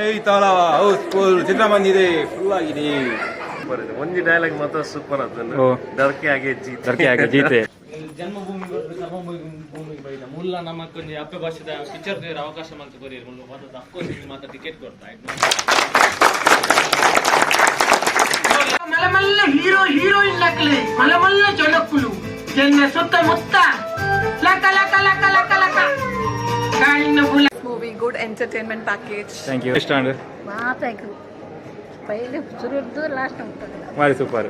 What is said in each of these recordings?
ಈ ತಾಳವ ಹೌಸ್ಫುಲ್ ಚಿತ್ರ ಬಂದಿದೆ ಫುಲ್ ಆಗಿದೆ. ಒಂದು ಡೈಲಾಗ್ ಮಾತ್ರ ಸೂಪರ್ ಅದನ್ನು ದರ್ಕೆ ಆಗಿ ಜೀತೆ ಜನ್ಮಭೂಮಿ ಭೂಮಿಗೆ ಬೈದ ಮುಲ್ಲ ನಮಕ್ಕೊಂದು ಅಪ್ಪ ಭಾಷೆದ ಪಿಕ್ಚರ್ ಅವಕಾಶ ಅಂತ ಕೊರಿಯರ್ ಮುಲ್ಲ ಮಾತ್ರ ಅಫ್ಕೋರ್ಸ್ ನಿಮ್ಗೆ ಮಾತ್ರ ಟಿಕೆಟ್ ಕೊಡ್ತಾ మలమల్ల హీరో హీరోయిన్ లక్లే మలమల్ల జొలక్కులు జన్న సొత్త మొత్త లక లక లక లక లక కాయిన బుల movie good entertainment package. Thank you. ಎಷ್ಟು ಅಂಡ್ ಮಾತಾಯ್ತು ಪೈಲೆ ಶುರುದ್ದು ಲಾಸ್ಟ್ ఉంటుంది ಭಾರಿ super.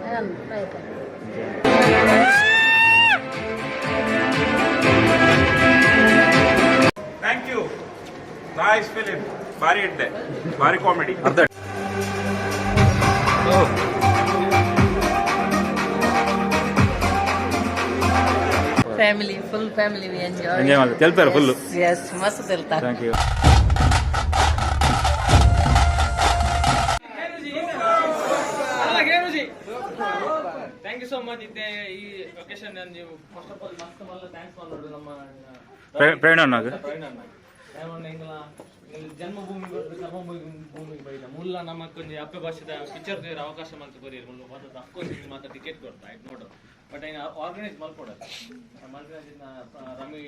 Thank you. Nice film. ಭಾರಿ ಇದ್ದೆ, ಭಾರಿ comedy. Family full family V enjoy ಮಾಡ್ತಾರೆ. ತೆಲ್ತಾರೆ ಫುಲ್. ಯಸ್ ಮಸ್ತ್ ತೆಲ್ತಾರೆ. Thank you. Thank you so much. ಇದ್ದೆ ಈ ಲೊಕೇಶನ್ ನೀವು ಫಸ್ಟ್ ಆಫ್ ಆಲ್ ಮಸ್ತ್ ಮಲ್ಲ ಥ್ಯಾಂಕ್ಸ್ ಮಾಡೋದು ನಮ್ಮ ಪ್ರೇರಣ ಜನ್ಮಭೂಮಿ ಭೂಮಿಗೆ ಬೈದ ಮುಲ್ಲ ನಮಕ್ಕೊಂದು ಅಪ್ಪ ಭಾಷೆದ ಪಿಕ್ಚರ್ ಅವಕಾಶ ಅಂತ ಕೊರಿಯರ್ ಮುಲ್ಲ ಮಾತ್ರ ಅಫ್ಕೋರ್ಸ್ ನಿಮ್ಗೆ ಮಾತ್ರ ಟಿಕೆಟ್ ಕೊಡ್ತಾ ಆಯ್ತು ನೋಡು. ಬಟ್ ಐನ ಆರ್ಗನೈಸ್ ಮಾಡ್ಕೊಡೋದು ಮಲ್ಪನಾಜಿನ ರಮಿ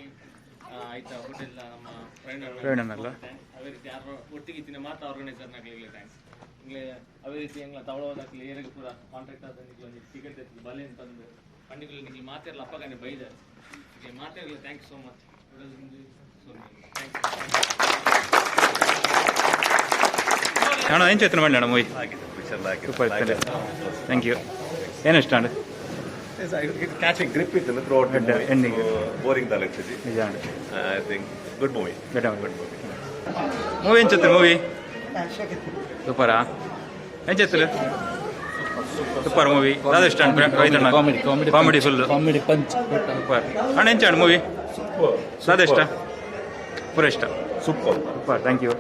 ಆಯ್ತಾ ಹೋಟೆಲ್ ನಮ್ಮ ಫ್ರೆಂಡ್ ಅವೇ ರೀತಿ ಯಾರು ಒಟ್ಟಿಗೆ ಇತ್ತಿನ ಮಾತ್ರ ಆರ್ಗನೈಸರ್ನಾಗಲಿ ಥ್ಯಾಂಕ್ಸ್. ಹಿಂಗೆ ಅವೇ ರೀತಿ ಹೆಂಗೆ ತಗೊಳ್ಳೋದಾಗಲಿ ಏರಿಗೆ ಪೂರ ಕಾಂಟ್ರಾಕ್ಟ್ ಆದ ಒಂದು ಟಿಕೆಟ್ ಎತ್ತಿ ಬಲೆ ಅಂತಂದು ಪಂಡಿಗಳು ನಿಮಗೆ ಮಾತಿರಲ್ಲ ಅಪ್ಪಗಾನೆ ಬೈದಾರೆ ಹೀಗೆ ಮಾತಿರಲಿಲ್ಲ. Thank you so much. ಅಣ್ಣ ಏನು ಚೇತನ ಮಾಡಿ ಅಣ್ಣ ಮೂವಿ ಸೂಪರ್. Thank you. ಏನು ಇಷ್ಟ ಅಂಡ್ ಕ್ಯಾಚಿಂಗ್ ಗ್ರಿಪ್ ಇತ್ತು ಥ್ರೂಔಟ್ ಎಂಡಿಂಗ್ ಬೋರಿಂಗ್ ತಲೆಕ್ಸಿದೆ ನಿಜ and I think good movie. Movie ಏನು ಚೇತನ ಮೂವಿ ಸೂಪರಾ? ಏನು ಚೇತನ ಸೂಪರ್ ಮೂವಿ. ಅದು ಇಷ್ಟ comedy full comedy punch super. ಅಣ್ಣ ಏನು ಚಂಡ್ ಮೂವಿ ಅದು ಇಷ್ಟ ಪೂರ ಇಷ್ಟ ಸೂಪರ್ ಸೂಪರ್. Thank you.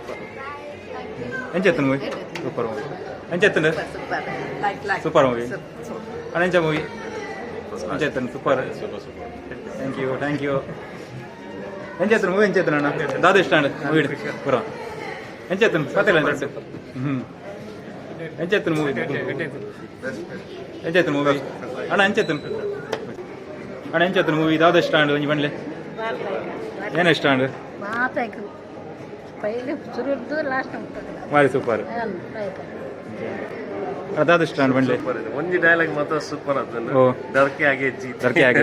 ಏನು ಚೇತನ ಮೂವಿ ಸೂಪರ್ ಮೂವಿ. ಏನು ಚೇತನ ಸೂಪರ್ ಮೂವಿ. ಅಣ್ಣ ಎಂಚ movie Chetan super. Thank you. Thank you. ಏನು ಚೇತನ ಮೂವಿ ಏನು ಚೇತನ ಅಣ್ಣ ದಾದ ಇಷ್ಟ ಅಂಡ್ ಮೂವಿ ಪೂರ ಏನು ಚೇತನ್ ಗೊತ್ತಿಲ್ಲ ಏನು ಚೇತನ ಮೂವಿ ಏನು ಚೇತನ ಮೂವಿ ಅಣ್ಣ ಏನು ಚೇತನ್ ಅಣ್ಣ ಏನು ಚೇತನ ಮೂವಿ ದಾದ ಇಷ್ಟ ಅಂಡ್ ಒಂಜಿ ಬನ್ಲೆ ಏನು ಇಷ್ಟ ಅಂಡ್ ಮಾತಾಯ್ತು ಪೈಲೆ ಶುರುದ್ದು ಲಾಸ್ಟ್ ఉంటుంది ಭಾರಿ ಸೂಪರ್. ಅದಾದ ಇಷ್ಟ ಅಂಡ್ ಬನ್ಲೆ ಒಂದು ಡೈಲಾಗ್ ಮಾತ್ರ ಸೂಪರ್ ಅದನ್ನು ದರ್ಕೆ ಆಗಿ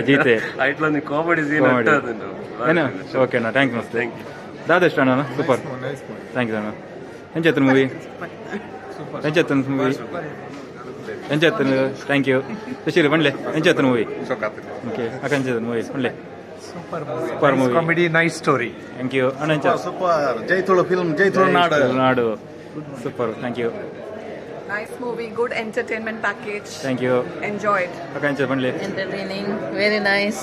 ಜೀತೆ ಐಟ್ಲೊಂದು ಕಾಮಿಡಿ ಸೀನ್ ಅದನ್ನು ಏನು ಓಕೆ ಅಣ್ಣ. Thank you. ಮಸ್ತ್ ದಾದ ಇಷ್ಟ ಅಣ್ಣ ಸೂಪರ್. ಥ್ಯಾಂಕ್ ಯು ಅಣ್ಣ. ಏನು ಚೇತನ ಮೂವಿ ಏನು ಚೇತನ್ ಮೂವಿ ಏನು ಚೇತನ್ ಥ್ಯಾಂಕ್ ಯು. ಶಶಿರಿ ಬನ್ಲೆ ಏನು ಚೇತನ ಮೂವಿ ಓಕೆ ಅಕ್ಕ ಏನು ಚೇತನ್ ಮೂವಿ ಬನ್ಲೆ super movie comedy nice story. Thank you ಅಣ್ಣ. ಸೂಪರ್ ಜೈತುಳು ಫಿಲ್ಮ್ ಜೈತುಳು ನಾಡು super. Thank you. Nice movie, good entertainment package. Thank you. Enjoyed. ಅಕ್ಕ ಏನು ಬನ್ಲೆ entertaining very nice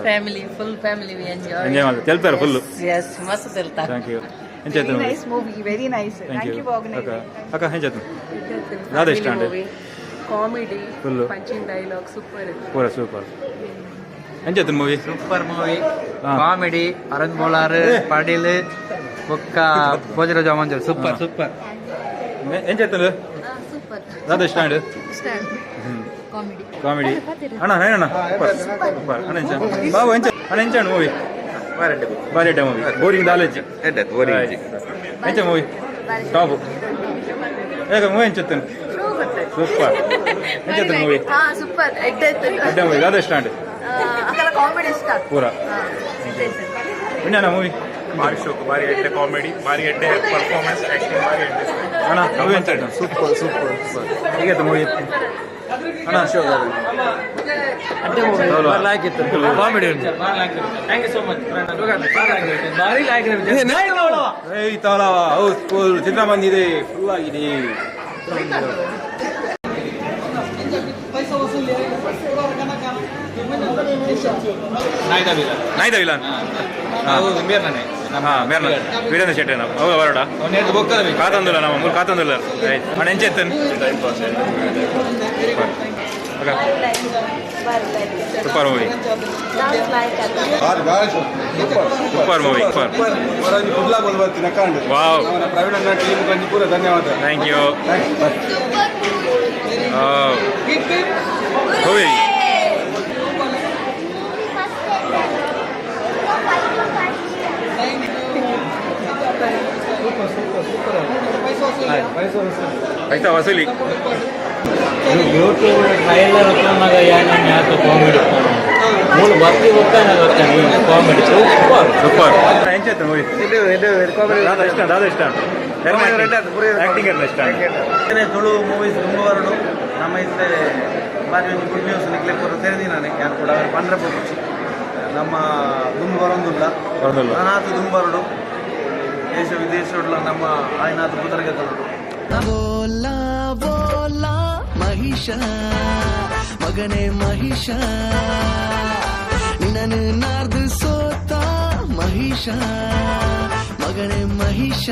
family full family V enjoy ಮಾಡ್ತಾರೆ. ತೆಲ್ತಾರೆ ಫುಲ್. ಯಸ್ ಮಸ್ತ್ ತೆಲ್ತಾರೆ. Thank you. ಏನು Chetan movie Nice movie, very nice. Thank you. ಅಕ್ಕ ಅಕ್ಕ ಏನು ಚೇತನ್ ದಾದ ಇಷ್ಟ and Comedy, Full. punching dialogue, super. ಪೂರ ಸೂಪರ್. ಏನು Chetan movie super movie comedy Aravind Bolar Patil ಬೊಕ್ಕ ಭೋಜರಾಜ ಮಂಜರ್ ಸೂಪರ್ ಸೂಪರ್. ಏನು ಚೇತನ್ ಸೂಪರ್ ದಾದ ಇಷ್ಟ ಅಂಡ್ ಕಾಮಿಡಿ ಕಾಮಿಡಿ ಅಣ್ಣ ಅಣ್ಣ ಸೂಪರ್. ಅಣ್ಣ ಎಂಚ ಬಾಬು ಎಂಚ ಅಣ್ಣ ಎಂಚ ಮೂವಿ ಬಾರಿ ಮೂವಿ ಬೋರಿಂಗ್ ದಾಲೇಜ್ ಎಂಚ ಮೂವಿ ಟಾಪ್ ಹೇಗ ಮೂವಿ ಎಂಚತ್ತನ್ ಸೂಪರ್. ಎಂಚತ್ತನ್ ಮೂವಿ Super. ಅಡ್ಡ ಮೂವಿ ದಾದ ಇಷ್ಟ ಅಂಡ್ Comedy iಷ್ಟ ಪೂರ ಇನ್ನೇನ ಮೂವಿ ಭಾರಿ ಶೋಕು ಭಾರಿ ಎಡ್ಡೆ ಕಾಮಿಡಿ ಭಾರಿ ಎಡ್ಡೆ ಪರ್ಫಾರ್ಮೆನ್ಸ್ ಆಕ್ಟಿಂಗ್ ಭಾರಿ ಎಡ್ಡೆ ಅಣ್ಣ ಮೂವಿ ಎಂಚ ಸೂಪರ್ ಸೂಪರ್ ಹೇಗಿತ್ತು ಮೂವಿ ಅಣ್ಣ show comedy thank you so much. ಭಾರಿ ಈ ತಾಳವ ಹೌಸ್ಫುಲ್ ಚಿತ್ರ ಬಂದಿದೆ ಫುಲ್ ಆಗಿದೆ. ನಾಯ್ದ ವಿಲನ್ ವೀರೇಂದ್ರ ಶೆಟ್ಟಿ ಅವು ಬರೋಡ ಕಾತಂದುಲ್ಲ ನಮ್ಮ ಮೂರು ಕಾತಂದುಲ್ಲ ಅಣ್ಣ ಎಂಚೆತ್ತನ್ super movie super movie wow thank you movie पैसा वसूली यूट्यूब ट्रैलर मग यार कॉमेडी मूल बर्ती कॉमेडी सूपर सूपर ಎಂಚೈತೆ ಮೂವಿ ದಾದ ಇಷ್ಟ ಆಕ್ಟಿಂಗ್ ಎಲ್ಲ ಇಷ್ಟ ತುಳು ಮೂವೀಸ್ ದುಂಬವರಡು ನಮ್ಮ ಇತ್ತೆ ಬಾರಿ ಒಂದು ಗುಡ್ ನ್ಯೂಸ್ ನಿಕ್ಲೆ ಪೂರ ತೆರೆದಿ ನಾನು ಯಾರು ಕೂಡ ಪಂಡ್ರೆ ಪೂರ್ತಿ ನಮ್ಮ ದುಂಬು ಬರೋದಿಲ್ಲ ನಾನಾತು ದುಂಬರಡು ದೇಶ ವಿದೇಶಗಳ ನಮ್ಮ ಆಯ್ನಾತು ಕುದುರೆಗೆ ತರಡು ಬೋಲಾ ಬೋಲಾ ಮಹಿಷ ಮಗನೇ ಮಹಿಷ ನಿನ್ನನ್ನು ನಾರ್ದು ಸೋತ ಮಹಿಷ ಮಗನೇ ಮಹಿಷ